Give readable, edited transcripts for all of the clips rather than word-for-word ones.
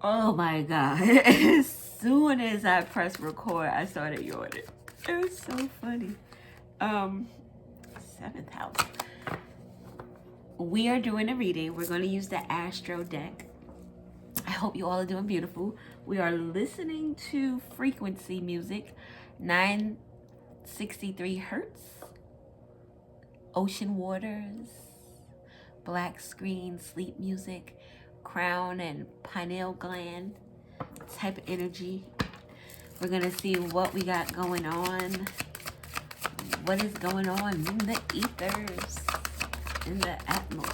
Oh my God. As soon as I pressed record, I started yawning. It was so funny. Seventh house. We are doing a reading. We're going to use the Astro deck. I hope you all are doing beautiful. We are listening to frequency music, 963 hertz, ocean waters, black screen, sleep music, crown and pineal gland type of energy. We're going to see what we got going on. What is going on in the ethers, in the atmosphere.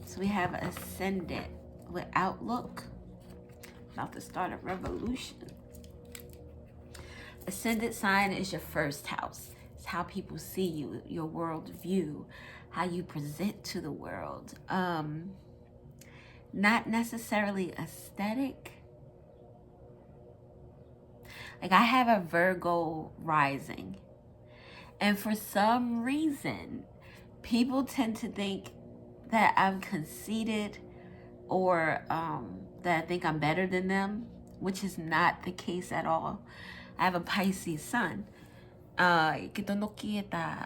So we have ascendant with outlook, about to start a revolution. Ascendant sign is your first house. It's how people see you, your world view, how you present to the world. Not necessarily aesthetic. Like I have a Virgo rising, and for some reason, people tend to think that I'm conceited or that I think I'm better than them, which is not the case at all. I have a Pisces sun. I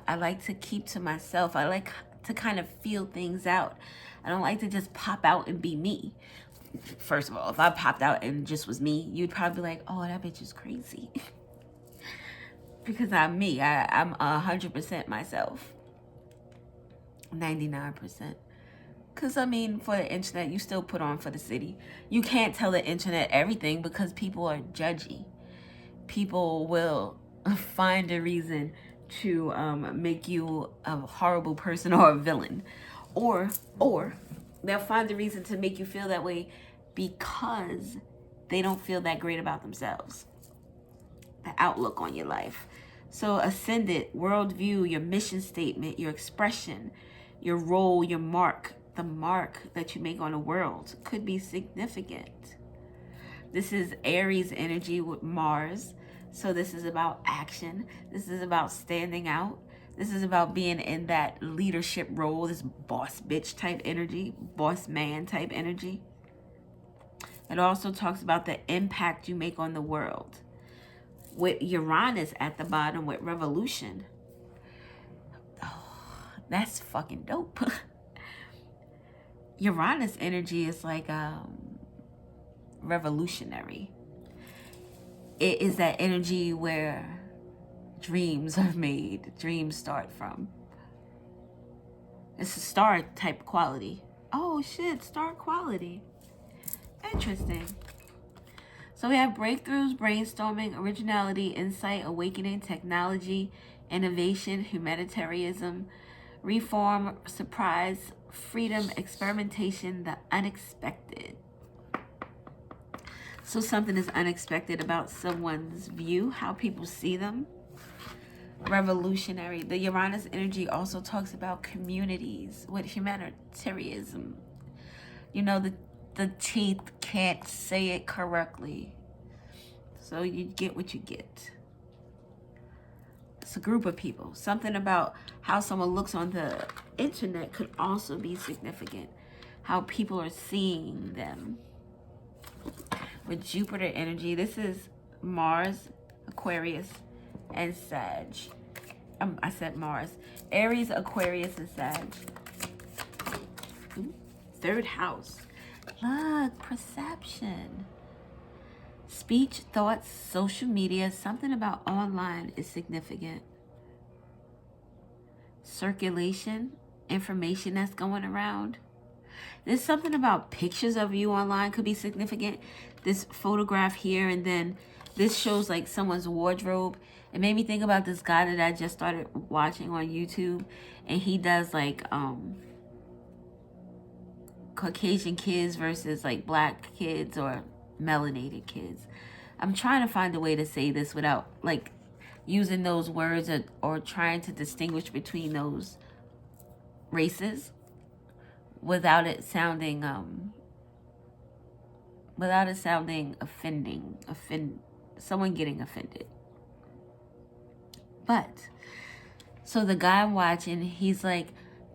like to keep to myself. I like to kind of feel things out. I don't like to just pop out and be me. First of all, if I popped out and just was me, you'd probably be like, oh, that bitch is crazy. Because I'm me. I'm 100% myself. 99%. Because, I mean, for the internet, you still put on for the city. You can't tell the internet everything because people are judgy. People will find a reason to make you a horrible person or a villain. Or they'll find a reason to make you feel that way because they don't feel that great about themselves. The outlook on your life. So ascendant, worldview, your mission statement, your expression, your role, your mark, the mark that you make on the world could be significant. This is Aries energy with Mars. So this is about action. This is about standing out. This is about being in that leadership role, this boss bitch type energy, boss man type energy. It also talks about the impact you make on the world. With Uranus at the bottom with revolution. Oh, that's fucking dope. Uranus energy is like revolutionary. It is that energy where dreams are made, dreams start from. It's a star type quality. Oh shit, star quality. Interesting. So we have breakthroughs, brainstorming, originality, insight, awakening, technology, innovation, humanitarianism, reform, surprise, freedom, experimentation, the unexpected. So something is unexpected about someone's view, how people see them. Revolutionary. The Uranus energy also talks about communities with humanitarianism. You know, the teeth can't say it correctly. So you get what you get. It's a group of people. Something about how someone looks on the internet could also be significant. How people are seeing them. With Jupiter energy, this is Mars, Aquarius, and Sag. I said Mars. Aries, Aquarius, and Sag. Third house. Look, perception. Speech, thoughts, social media, something about online is significant. Circulation, information that's going around. There's something about pictures of you online could be significant. This photograph here, and then this shows like someone's wardrobe. It made me think about this guy that I just started watching on YouTube, and he does like Caucasian kids versus like black kids or melanated kids. I'm trying to find a way to say this without like using those words or trying to distinguish between those races without it sounding offending, someone getting offended. But so the guy I'm watching, he's like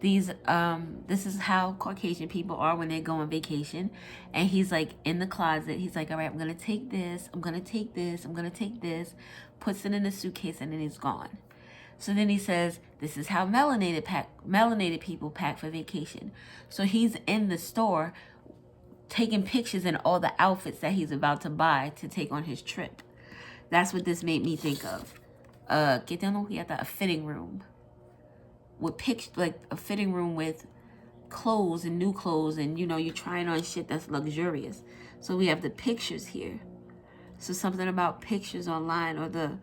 This is how Caucasian people are when they go on vacation. And he's like in the closet. He's like, all right, I'm going to take this. I'm going to take this. I'm going to take this. Puts it in a suitcase and then he's gone. So then he says, this is how melanated people pack for vacation. So he's in the store taking pictures in all the outfits that he's about to buy to take on his trip. That's what this made me think of. A fitting room. Like a fitting room with clothes and new clothes, and you know, you're trying on shit that's luxurious. So we have the pictures here. So something about pictures online, or the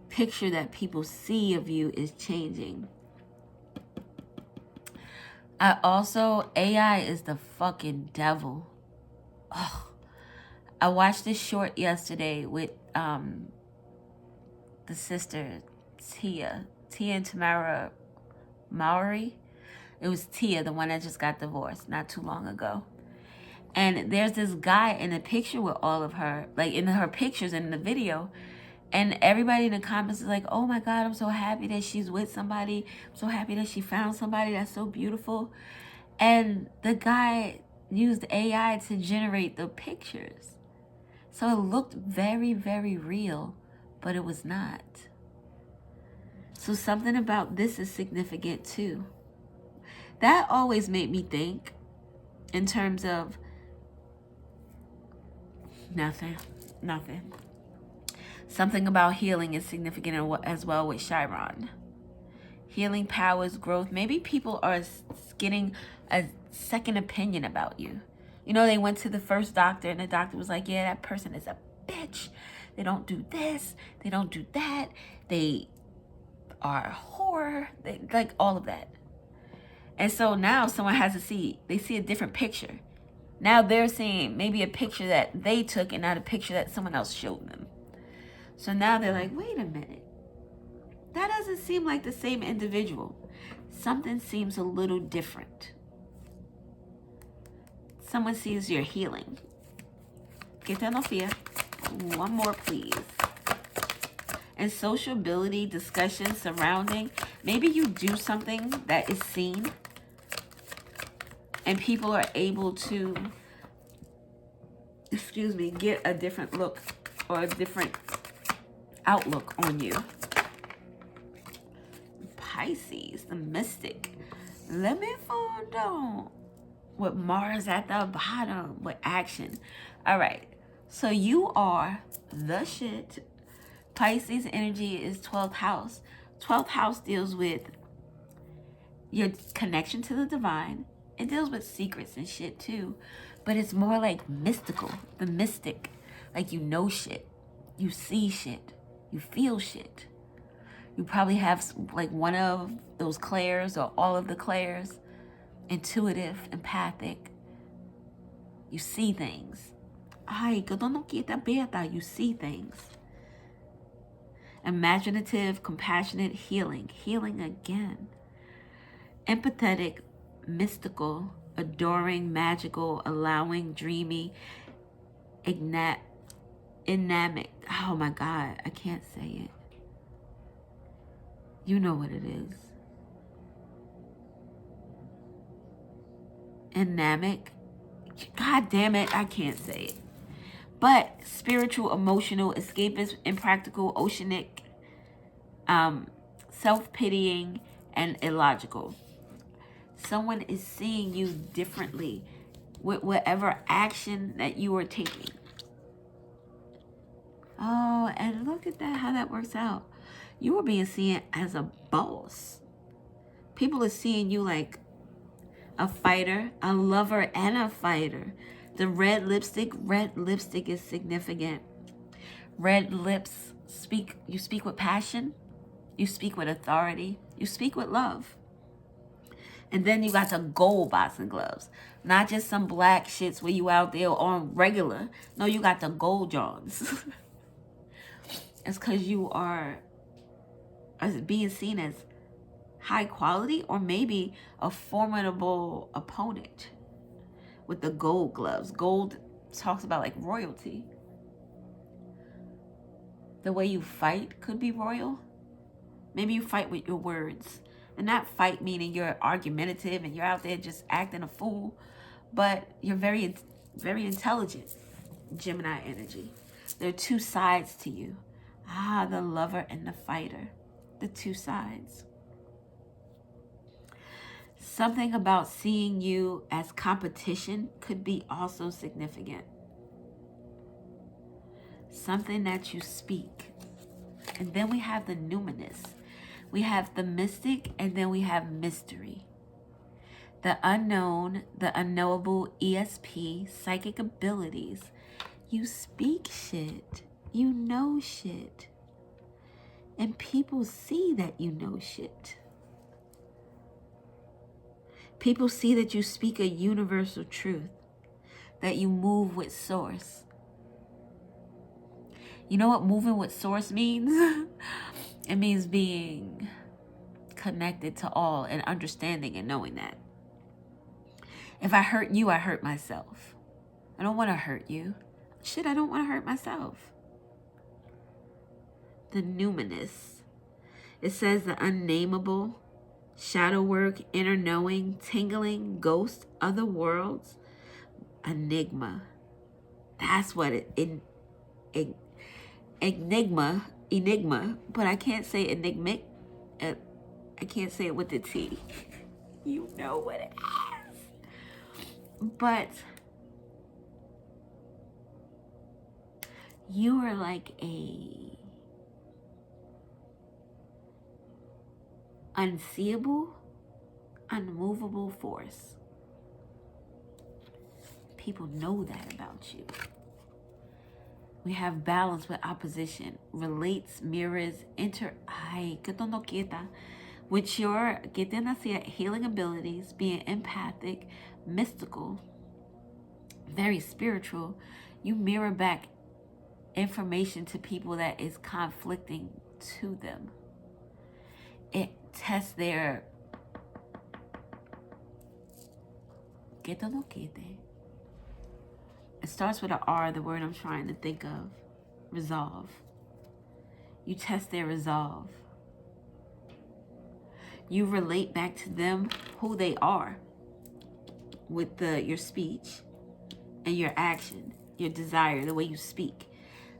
picture that people see of you, is changing. AI is the fucking devil. Ugh. I watched this short yesterday with the sister Tia and Tamara Mowry. It was Tia, the one that just got divorced not too long ago. And there's this guy in a picture with all of her, like in her pictures in the video. And everybody in the comments is like, oh my God, I'm so happy that she's with somebody. I'm so happy that she found somebody that's so beautiful. And the guy used AI to generate the pictures. So it looked very, very real, but it was not. So something about this is significant too. That always made me think in terms of nothing. Something about healing is significant as well with Chiron. Healing powers growth. Maybe people are getting a second opinion about you. You know, they went to the first doctor and the doctor was like, yeah, that person is a bitch. They don't do this. They don't do that. They are a whore. They, like all of that. And so now someone has to see, they see a different picture. Now they're seeing maybe a picture that they took and not a picture that someone else showed them. So now they're like, wait a minute. That doesn't seem like the same individual. Something seems a little different. Someone sees you're healing. Get that no fear. One more, please. And sociability, discussion surrounding. Maybe you do something that is seen. And people are able to, get a different look or a different outlook on you. Pisces, the mystic. Let me find out. With Mars at the bottom, with action. All right. So you are the shit. Pisces energy is 12th house. 12th house deals with your connection to the divine. It deals with secrets and shit too. But it's more like mystical. The mystic. Like you know shit. You see shit. You feel shit. You probably have like one of those clairs or all of the clairs. Intuitive, empathic. You see things. You see things. Imaginative, compassionate, healing. Healing again. Empathetic, mystical, adoring, magical, allowing, dreamy, dynamic. Oh my God, I can't say it. You know what it is. Dynamic. God damn it, I can't say it. But spiritual, emotional, escapist, impractical, oceanic, self-pitying, and illogical. Someone is seeing you differently with whatever action that you are taking. Oh, and look at that, how that works out. You are being seen as a boss. People are seeing you like a fighter, a lover, and a fighter. The red lipstick is significant. Red lips you speak with passion, you speak with authority, you speak with love. And then you got the gold boxing gloves. Not just some black shits where you out there on regular. No, you got the gold Johns. It's because you are being seen as high quality or maybe a formidable opponent with the gold gloves. Gold talks about like royalty. The way you fight could be royal. Maybe you fight with your words. And not fight meaning you're argumentative and you're out there just acting a fool, but you're very, very intelligent. Gemini energy. There are two sides to you. The lover and the fighter. The two sides. Something about seeing you as competition could be also significant. Something that you speak. And then we have the numinous. We have the mystic, and then we have mystery. The unknown, the unknowable, ESP, psychic abilities. You speak shit. You know shit. And people see that you know shit. People see that you speak a universal truth, that you move with source. You know what moving with source means? It means being connected to all and understanding and knowing that. If I hurt you, I hurt myself. I don't want to hurt you. Shit, I don't want to hurt myself. The numinous. It says the unnameable, shadow work, inner knowing, tingling, ghost, other worlds, enigma. That's what enigma, but I can't say enigmic. I can't say it with the T. You know what it is. But you are like a unseeable, unmovable force. People know that about you. We have balance with opposition, relates, mirrors, with your healing abilities, being empathic, mystical, very spiritual. You mirror back information to people that is conflicting to them. It tests their it starts with an R, the word I'm trying to think of. Resolve. You test their resolve. You relate back to them who they are with your speech and your action, your desire, the way you speak.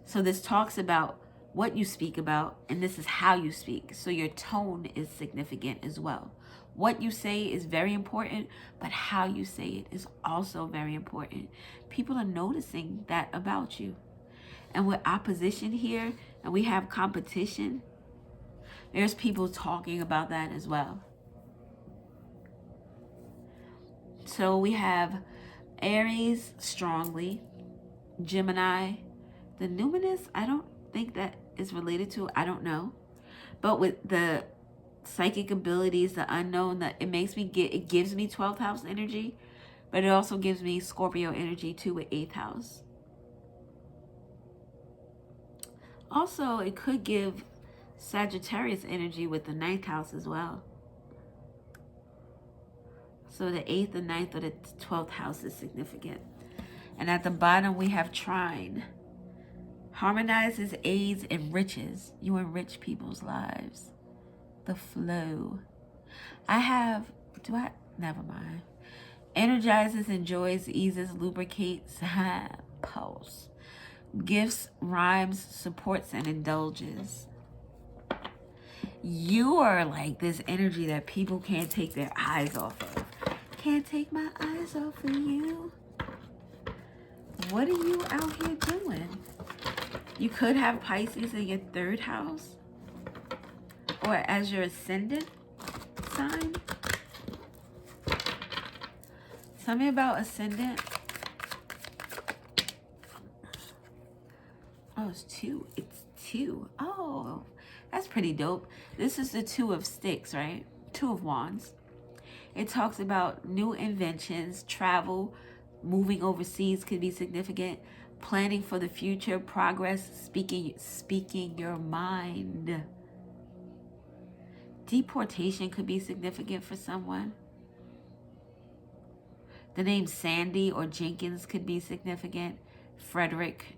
So this talks about what you speak about, and this is how you speak. So your tone is significant as well. What you say is very important, but how you say it is also very important. People are noticing that about you. And with opposition here, and we have competition, there's people talking about that as well. So we have Aries strongly, Gemini, the numinous, I don't think that is related to, I don't know. But with the psychic abilities, the unknown, that it gives me 12th house energy, but it also gives me Scorpio energy too with 8th house. Also, it could give Sagittarius energy with the 9th house as well. So the 8th, the 9th, or the 12th house is significant. And at the bottom, we have trine. Harmonizes, aids, enriches. You enrich people's lives. The flow. Never mind. Energizes, enjoys, eases, lubricates, pulse. Gifts, rhymes, supports, and indulges. You are like this energy that people can't take their eyes off of. Can't take my eyes off of you. What are you out here doing? You could have Pisces in your 3rd house or as your ascendant sign. Tell me about ascendant. Oh, it's 2. It's 2. Oh, that's pretty dope. This is the 2 of sticks, right? 2 of wands. It talks about new inventions, travel, moving overseas could be significant, planning for the future, progress, speaking your mind. Deportation could be significant for someone. The name Sandy or Jenkins could be significant. Frederick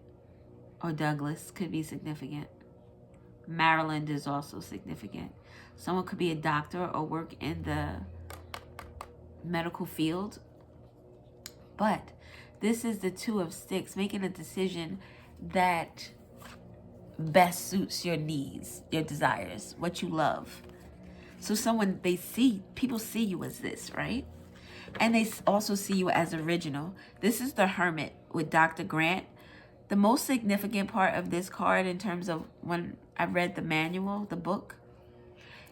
or Douglas could be significant. Maryland is also significant. Someone could be a doctor or work in the medical field. But this is the Two of Sticks, making a decision that best suits your needs, your desires, what you love. So someone, people see you as this, right? And they also see you as original. This is the Hermit with Dr. Grant. The most significant part of this card, in terms of when I read the manual, the book,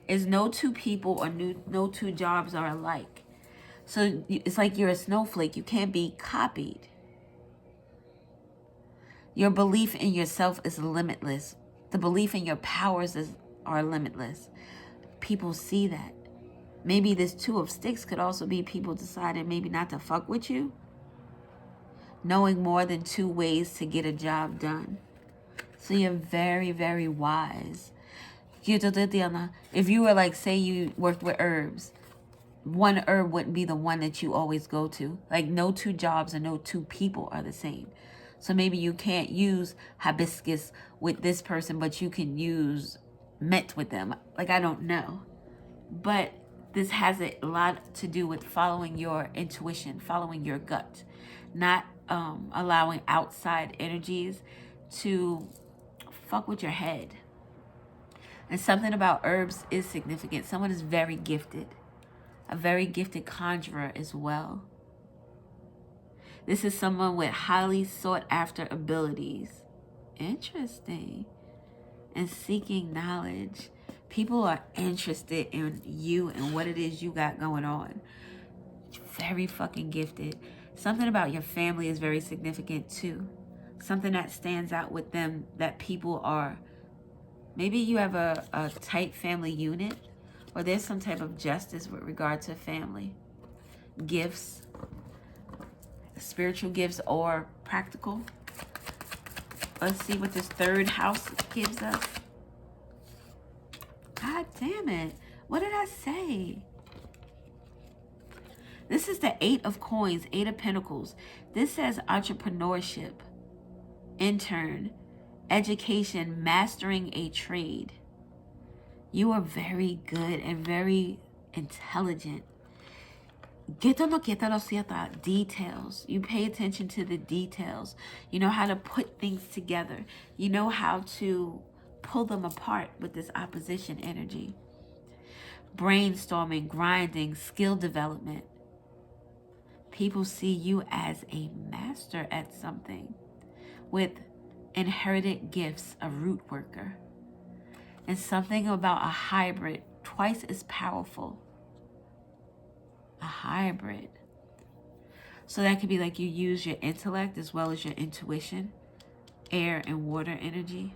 is no two people or no two jobs are alike. So it's like you're a snowflake. You can't be copied. Your belief in yourself is limitless. The belief in your powers are limitless. People see that. Maybe this Two of Sticks could also be people deciding maybe not to fuck with you. Knowing more than two ways to get a job done. So you're very, very wise. If you were like, say you worked with herbs, one herb wouldn't be the one that you always go to. Like no two jobs and no two people are the same. So maybe you can't use hibiscus with this person, but you can use mint with them. Like, I don't know. But this has a lot to do with following your intuition, following your gut, not allowing outside energies to fuck with your head. And something about herbs is significant. Someone is very gifted, a very gifted conjurer as well. This is someone with highly sought after abilities. Interesting. And seeking knowledge. People are interested in you and what it is you got going on. Very fucking gifted. Something about your family is very significant too. Something that stands out with them that people are. Maybe you have a tight family unit, or there's some type of justice with regard to family. Gifts, spiritual gifts or practical. Let's see what this third house gives us. God damn it. What did I say? This is the Eight of Coins, Eight of Pentacles. This says entrepreneurship, intern, education, mastering a trade. You are very good and very intelligent. Details. You pay attention to the details. You know how to put things together. You know how to pull them apart with this opposition energy. Brainstorming, grinding, skill development. People see you as a master at something with inherited gifts, a root worker. And something about a hybrid, twice as powerful. A hybrid. So that could be like you use your intellect as well as your intuition, air and water energy.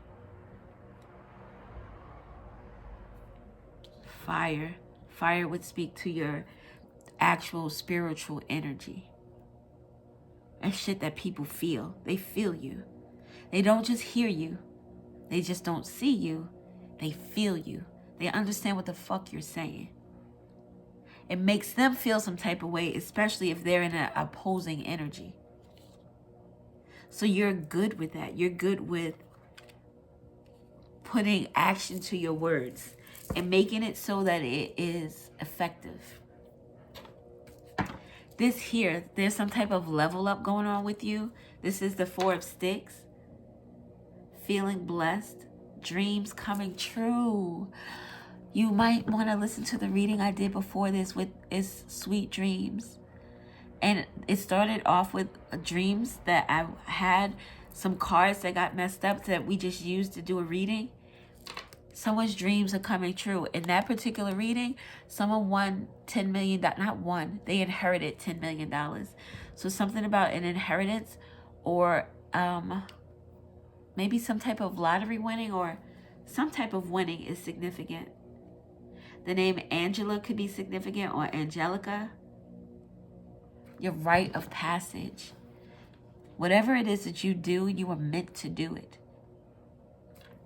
Fire. Fire would speak to your actual spiritual energy. That's shit that people feel. They feel you. They don't just hear you. They just don't see you. They feel you. They understand what the fuck you're saying. It makes them feel some type of way, especially if they're in an opposing energy. So you're good with that. You're good with putting action to your words and making it so that it is effective. This here, there's some type of level up going on with you. This is the Four of Sticks. Feeling blessed. Dreams coming true. You might want to listen to the reading I did before this with It's Sweet Dreams. And it started off with dreams that I had, some cards that got messed up that we just used to do a reading. Someone's dreams are coming true. In that particular reading, someone won $10 million. Not won, they inherited $10 million. So something about an inheritance or maybe some type of lottery winning or some type of winning is significant. The name Angela could be significant, or Angelica. Your rite of passage. Whatever it is that you do, you are meant to do it.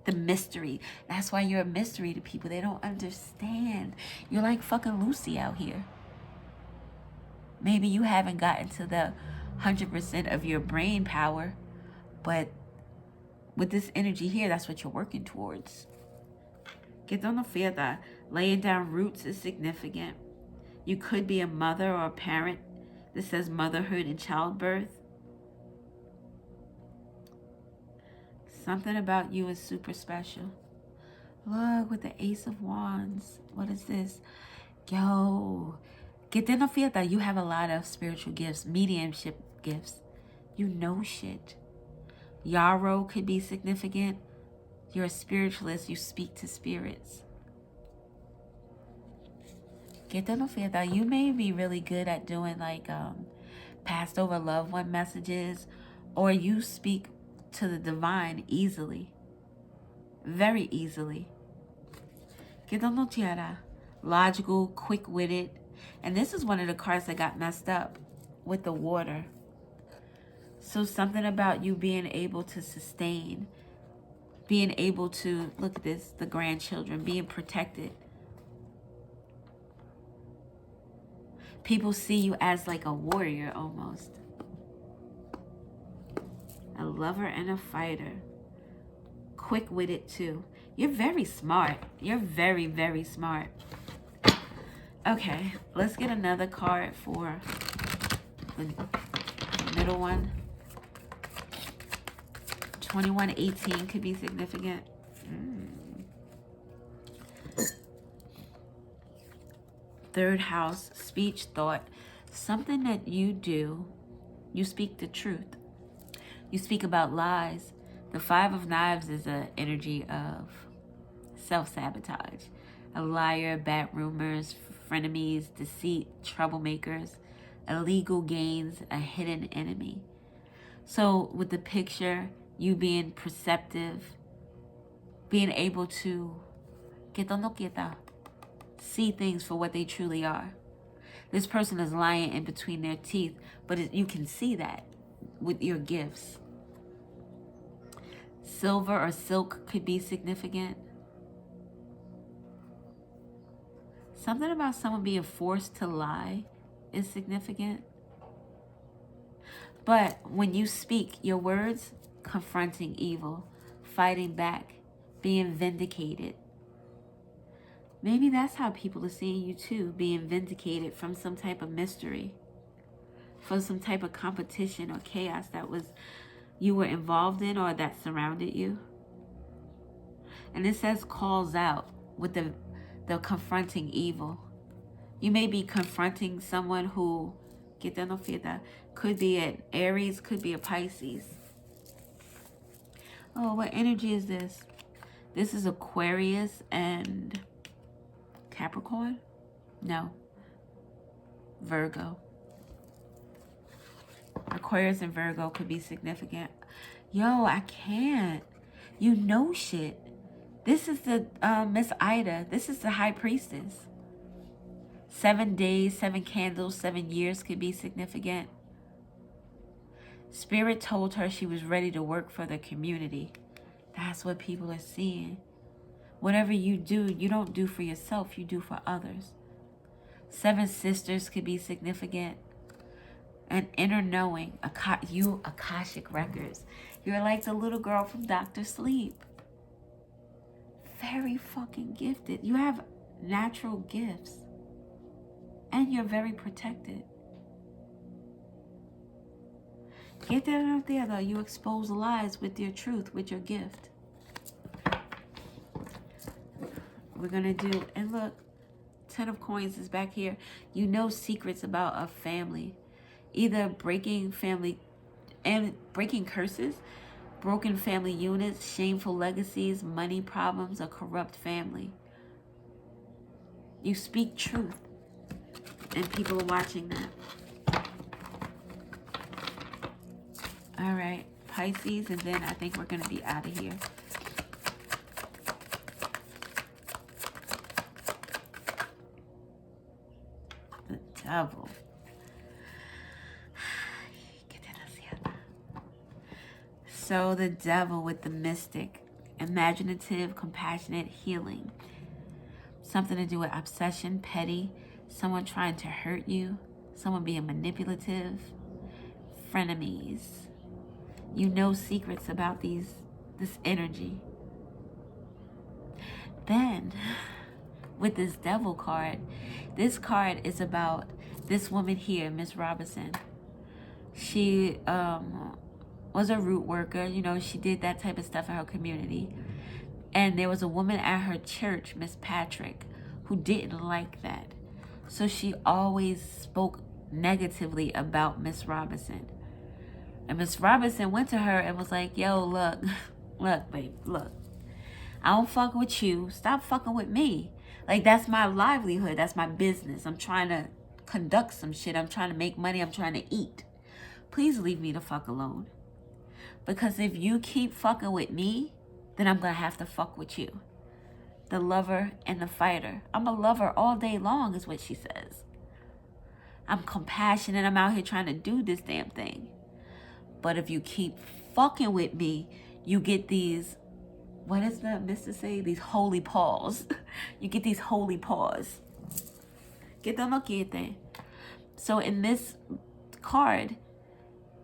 The mystery. That's why you're a mystery to people. They don't understand. You're like fucking Lucy out here. Maybe you haven't gotten to the 100% of your brain power, but with this energy here, that's what you're working towards. Que no fiesta. Laying down roots is significant. You could be a mother or a parent. This says motherhood and childbirth. Something about you is super special. Look, with the Ace of Wands. What is this? Yo, que te no fiesta. You have a lot of spiritual gifts, mediumship gifts. You know shit. Yarrow could be significant. You're a spiritualist. You speak to spirits. Que te no fiesta. You may be really good at doing like passed over loved one messages, or you speak to the divine easily. Very easily. Que te no tiara. Logical, quick-witted. And this is one of the cards that got messed up with the water. So something about you being able to sustain, being able to, look at this, the grandchildren, being protected. People see you as like a warrior almost. A lover and a fighter. Quick-witted too. You're very smart. You're very, very smart. Okay, let's get another card for the middle one. 2118 could be significant. Third house, speech, thought. Something that you do, you speak the truth. You speak about lies. The Five of Knives is an energy of self-sabotage. A liar, bad rumors, frenemies, deceit, troublemakers, illegal gains, a hidden enemy. So with the picture, you being perceptive, being able to see things for what they truly are. This person is lying in between their teeth, but you can see that with your gifts. Silver or silk could be significant. Something about someone being forced to lie is significant. But when you speak, your words, confronting evil, fighting back, being vindicated. Maybe that's how people are seeing you too, being vindicated from some type of mystery, from some type of competition or chaos that you were involved in or that surrounded you. And it says calls out with the confronting evil. You may be confronting someone who could be an Aries, could be a Pisces. Oh, what energy is this? This is Aquarius and Capricorn? No. Virgo. Aquarius and Virgo could be significant. Yo, I can't. You know shit. This is the Miss Ida. This is the High Priestess. 7 days, 7 candles, 7 years could be significant. Spirit told her she was ready to work for the community. That's what people are seeing. Whatever you do, you don't do for yourself, you do for others. 7 sisters could be significant. An inner knowing, Akashic records. You're like the little girl from Dr. Sleep. Very fucking gifted. You have natural gifts. And you're very protected. Get that out there though. You expose lies with your truth, with your gift. We're going to do, and look, 10 of coins is back here. You know secrets about a family. Either breaking family and breaking curses, broken family units, shameful legacies, money problems, a corrupt family. You speak truth, and people are watching that. All right, Pisces, and then I think we're going to be out of here. The devil. So the devil with the mystic, imaginative, compassionate, healing. Something to do with obsession, petty, someone trying to hurt you, someone being manipulative, frenemies. You know secrets about this energy. then with this devil card, this card is about this woman here, Miss Robinson. She was a root worker. You know, she did that type of stuff in her community. And there was a woman at her church, Miss Patrick, who didn't like that. So she always spoke negatively about Miss Robinson. And Miss Robinson went to her and was like, yo, look, babe, look. I don't fuck with you. Stop fucking with me. Like, that's my livelihood. That's my business. I'm trying to conduct some shit. I'm trying to make money. I'm trying to eat. Please leave me the fuck alone. Because if you keep fucking with me, then I'm going to have to fuck with you. The lover and the fighter. I'm a lover all day long is what she says. I'm compassionate. I'm out here trying to do this damn thing. But if you keep fucking with me, you get these, what is the mister say? These holy paws. You get these holy paws. Get them quiete. So in this card,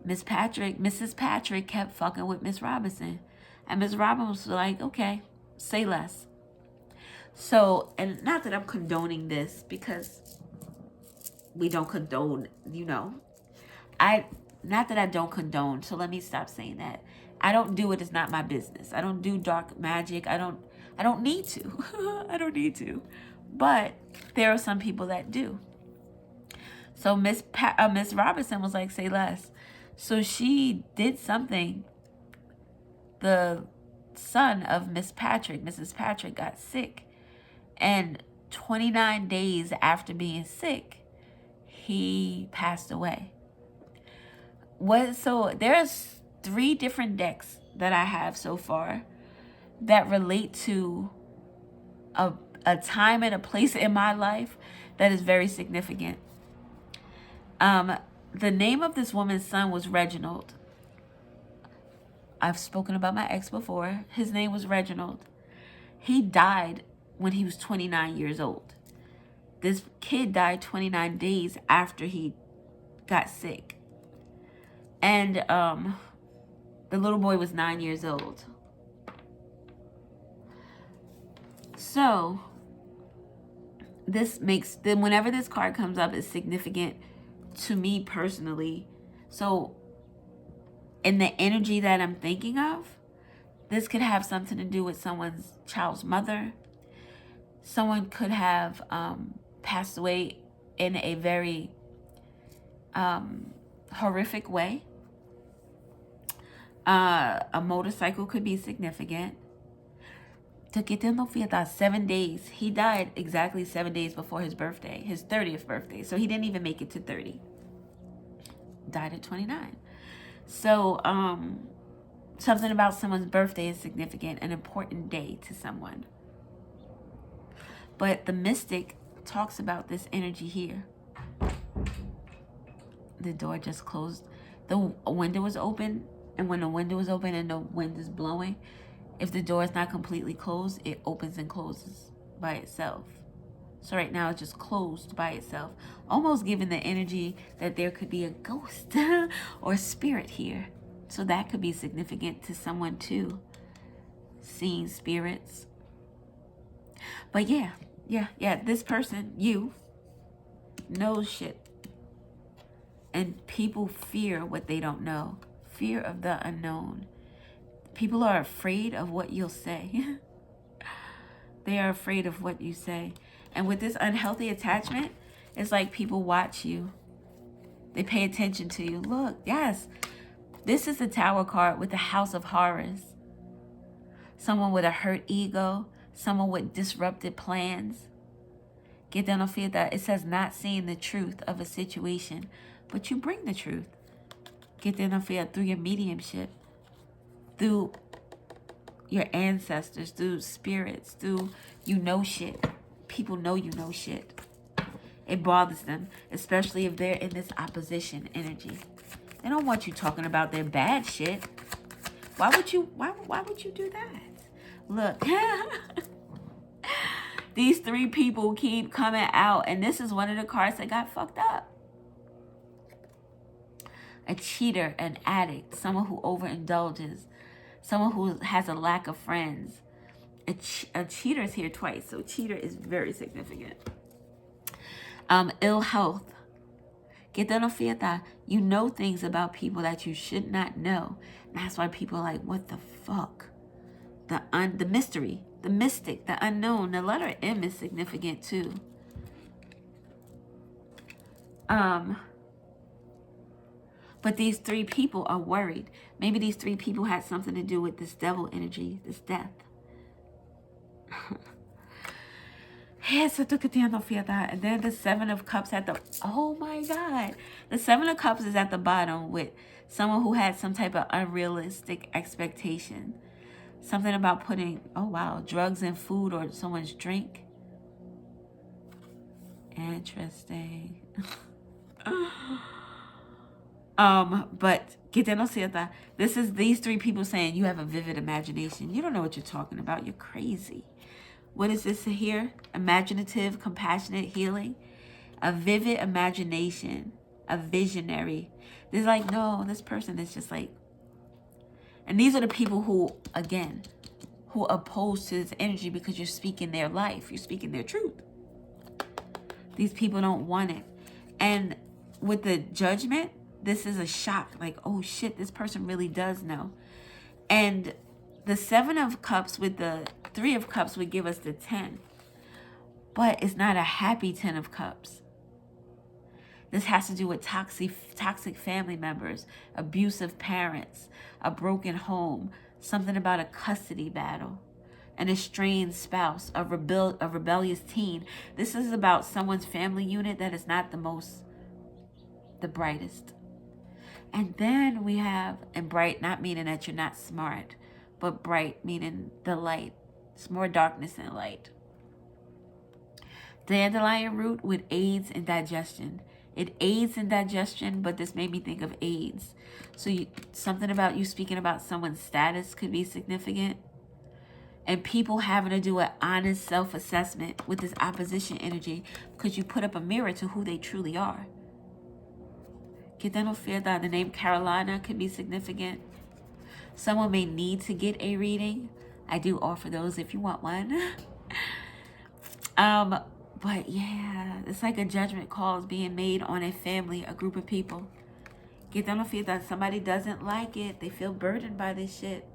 Mrs. Patrick kept fucking with Miss Robinson. And Miss Robinson was like, okay, say less. So, and not that I'm condoning this, because we don't condone, you know. Not that I don't condone, so let me stop saying that. I don't do it. It's not my business. I don't do dark magic. I don't need to. I don't need to. But there are some people that do. So Miss Robinson was like, say less. So she did something. The son of Miss Patrick, Mrs. Patrick, got sick. And 29 days after being sick, he passed away. So there's 3 different decks that I have so far that relate to a time and a place in my life that is very significant. The name of this woman's son was Reginald. I've spoken about my ex before. His name was Reginald. He died when he was 29 years old. This kid died 29 days after he got sick. And the little boy was 9 years old. So this makes, then whenever this card comes up, it's significant to me personally. So in the energy that I'm thinking of, this could have something to do with someone's child's mother. Someone could have passed away in a very horrific way. A motorcycle could be significant. To get them 7 days. He died exactly 7 days before his birthday, his 30th birthday. So he didn't even make it to 30. Died at 29. So something about someone's birthday is significant, an important day to someone. But the mystic talks about this energy here. The door just closed. The window was open, and when the window is open and the wind is blowing, if the door is not completely closed, it opens and closes by itself. So right now it's just closed by itself, almost giving the energy that there could be a ghost or spirit here. So that could be significant to someone too, seeing spirits. But yeah, this person, you, knows shit. And people fear what they don't know. Fear of the unknown. People are afraid of what you'll say. They are afraid of what you say. And with this unhealthy attachment, it's like people watch you. They pay attention to you. Look, yes, this is the Tower card with the House of Horrors. Someone with a hurt ego. Someone with disrupted plans. Get down on fear that it says not seeing the truth of a situation, but you bring the truth. Get down on fear through your mediumship, through your ancestors, through spirits, through you know shit. People know you know shit. It bothers them, especially if they're in this opposition energy. They don't want you talking about their bad shit. Why would you do that? Look. These 3 people keep coming out, and this is one of the cards that got fucked up. A cheater, an addict, someone who overindulges, someone who has a lack of friends, A cheater is here twice, so cheater is very significant. Ill health. You know things about people that you should not know. That's why people are like, what the fuck? The mystery, the mystic, the unknown. The letter M is significant too. But these three people are worried. Maybe these three people had something to do with this devil energy, this death. And then the Seven of Cups at the, oh my God. The Seven of Cups is at the bottom with someone who had some type of unrealistic expectation. Something about putting, oh wow, drugs in food or someone's drink. Interesting. But this is these three people saying you have a vivid imagination. You don't know what you're talking about. You're crazy. What is this here? Imaginative, compassionate, healing. A vivid imagination. A visionary. There's like, no, this person is just like, and these are the people who, again, who oppose to this energy because you're speaking their life. You're speaking their truth. These people don't want it. And with the Judgment, this is a shock. Like, oh shit, this person really does know. And the Seven of Cups with the Three of Cups would give us the 10. But it's not a happy 10 of Cups. This has to do with toxic family members, abusive parents, a broken home, something about a custody battle, an estranged spouse, a rebellious teen. This is about someone's family unit that is not the brightest. And then we have, and bright, not meaning that you're not smart, but bright meaning the light. It's more darkness than light. Dandelion root with aids in digestion. It aids in digestion, but this made me think of AIDS. So something about you speaking about someone's status could be significant. And people having to do an honest self-assessment with this opposition energy because you put up a mirror to who they truly are. The name Carolina could be significant. Someone may need to get a reading. I do offer those if you want one. But yeah, it's like a judgment call is being made on a family, a group of people. Somebody doesn't like it. They feel burdened by this shit.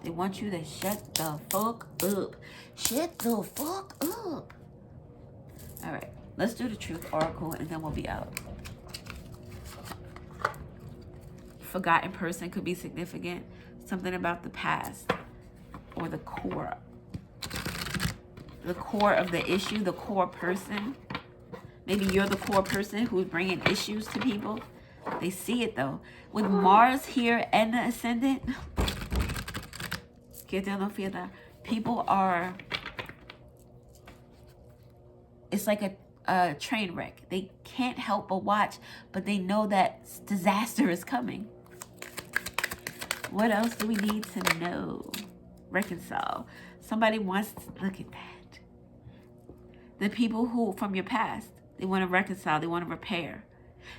They want you to shut the fuck up. Shut the fuck up. All right, let's do the Truth Oracle and then we'll be out. Forgotten person could be significant. Something about the past or the core. The core of the issue, the core person. Maybe you're the core person who's bringing issues to people. They see it though. With Mars here and the Ascendant, people are, it's like a train wreck. They can't help but watch, but they know that disaster is coming. What else do we need to know? Reconcile. Somebody wants to look at that. The people who, from your past, they want to reconcile. They want to repair.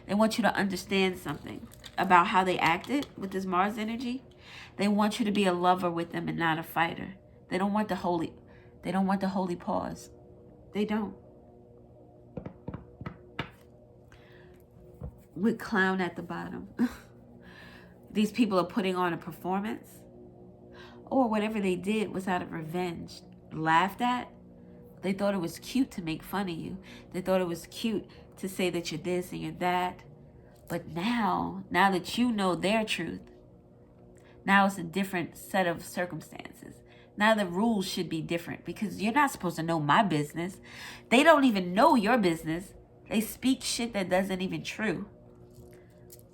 They want you to understand something about how they acted with this Mars energy. They want you to be a lover with them and not a fighter. They don't want the holy pause. They don't. With clown at the bottom. These people are putting on a performance. Or whatever they did was out of revenge. Laughed at. They thought it was cute to make fun of you. They thought it was cute to say that you're this and you're that. But now that you know their truth, now it's a different set of circumstances. Now the rules should be different because you're not supposed to know my business. They don't even know your business. They speak shit that doesn't even true.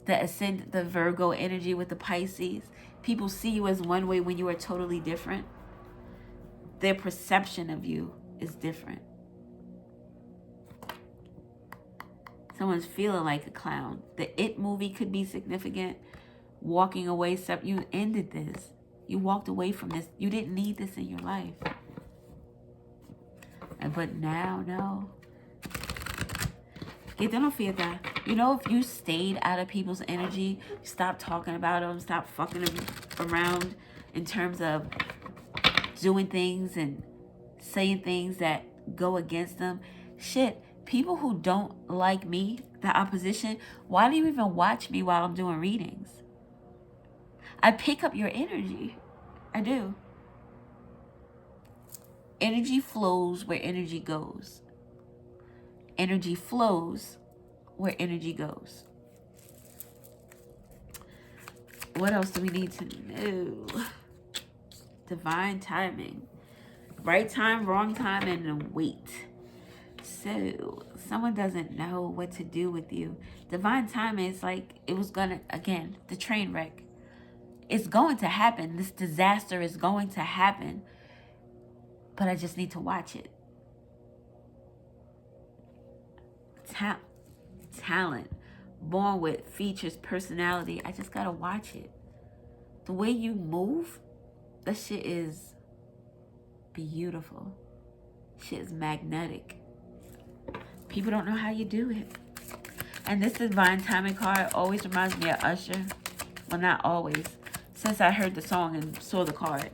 The Virgo energy with the Pisces. People see you as one way when you are totally different. Their perception of you is different. Someone's feeling like a clown. The It movie could be significant. Walking away, you ended this. You walked away from this. You didn't need this in your life. But now, no. You know, if you stayed out of people's energy, stop talking about them, stop fucking them around in terms of doing things and saying things that go against them. Shit, people who don't like me, the opposition, why do you even watch me while I'm doing readings? I pick up your energy. I do. Energy flows where energy goes. Energy flows where energy goes. What else do we need to know? Divine timing. Right time, wrong time, and then wait. So, someone doesn't know what to do with you. Divine timing is like, it was gonna, again, the train wreck. It's going to happen. This disaster is going to happen. But I just need to watch it. Talent. Born with features, personality. I just gotta watch it. The way you move, that shit is beautiful. Shit is magnetic. People don't know how you do it. And this divine timing card always reminds me of Usher. Well, not always. Since I heard the song and saw the card.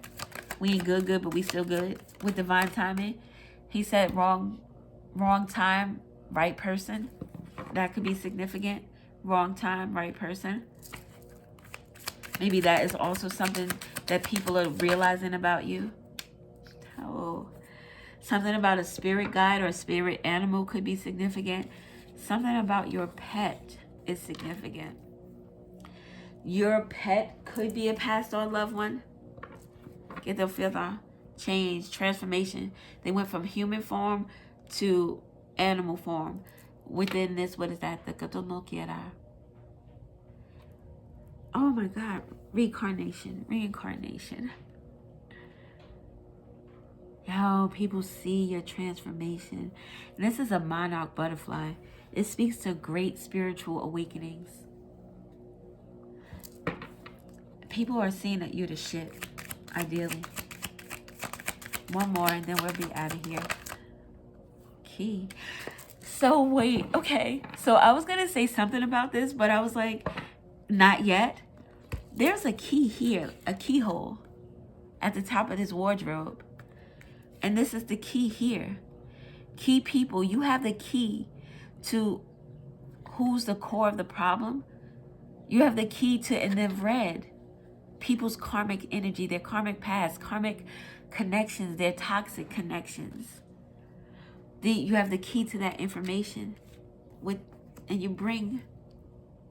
We ain't good, but we still good. With divine timing, he said wrong time, right person. That could be significant. Wrong time, right person. Maybe that is also something that people are realizing about you. Oh, something about a spirit guide or a spirit animal could be significant. Something about your pet is significant. Your pet could be a passed on loved one. Get the feel the change, transformation. They went from human form to animal form. Within this, what is that? The Katonokiara. Oh my God. Reincarnation. Yo, people see your transformation. And this is a monarch butterfly. It speaks to great spiritual awakenings. People are seeing that you're the shit, ideally. One more and then we'll be out of here. Key. So wait, okay. So I was gonna say something about this, but I was like, not yet. There's a key here, a keyhole at the top of this wardrobe. And this is the key here. Key people, you have the key to who's the core of the problem. You have the key to, and they've read people's karmic energy, their karmic past, karmic connections, their toxic connections. You have the key to that information and you bring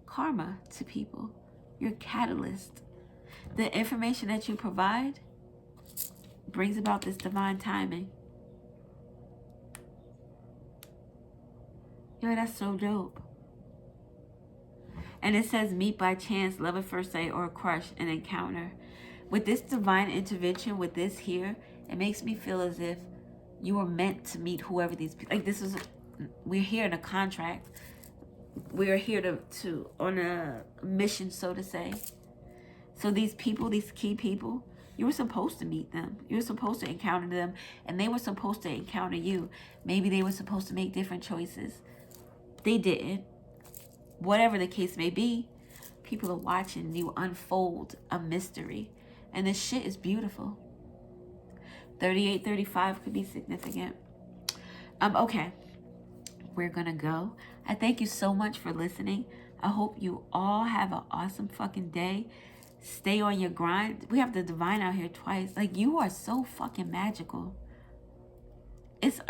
karma to people. You're a catalyst. The information that you provide brings about this divine timing. Yo, that's so dope. And it says meet by chance, love at first sight, or a crush, an encounter. With this divine intervention, with this here, it makes me feel as if you were meant to meet whoever these people, like this is, we're here in a contract. We're here to on a mission, so to say. So these people, these key people, you were supposed to meet them. You were supposed to encounter them, and they were supposed to encounter you. Maybe they were supposed to make different choices. They didn't. Whatever the case may be, people are watching you unfold a mystery. And this shit is beautiful. 3835 could be significant. Okay. We're gonna go. I thank you so much for listening. I hope you all have an awesome fucking day. Stay on your grind. We have the divine out here twice. Like, you are so fucking magical. It's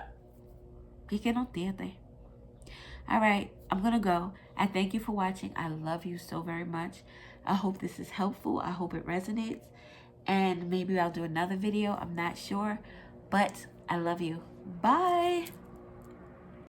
all right, I'm gonna go. I thank you for watching. I love you so very much. I hope this is helpful. I hope it resonates. And maybe I'll do another video. I'm not sure. But I love you. Bye.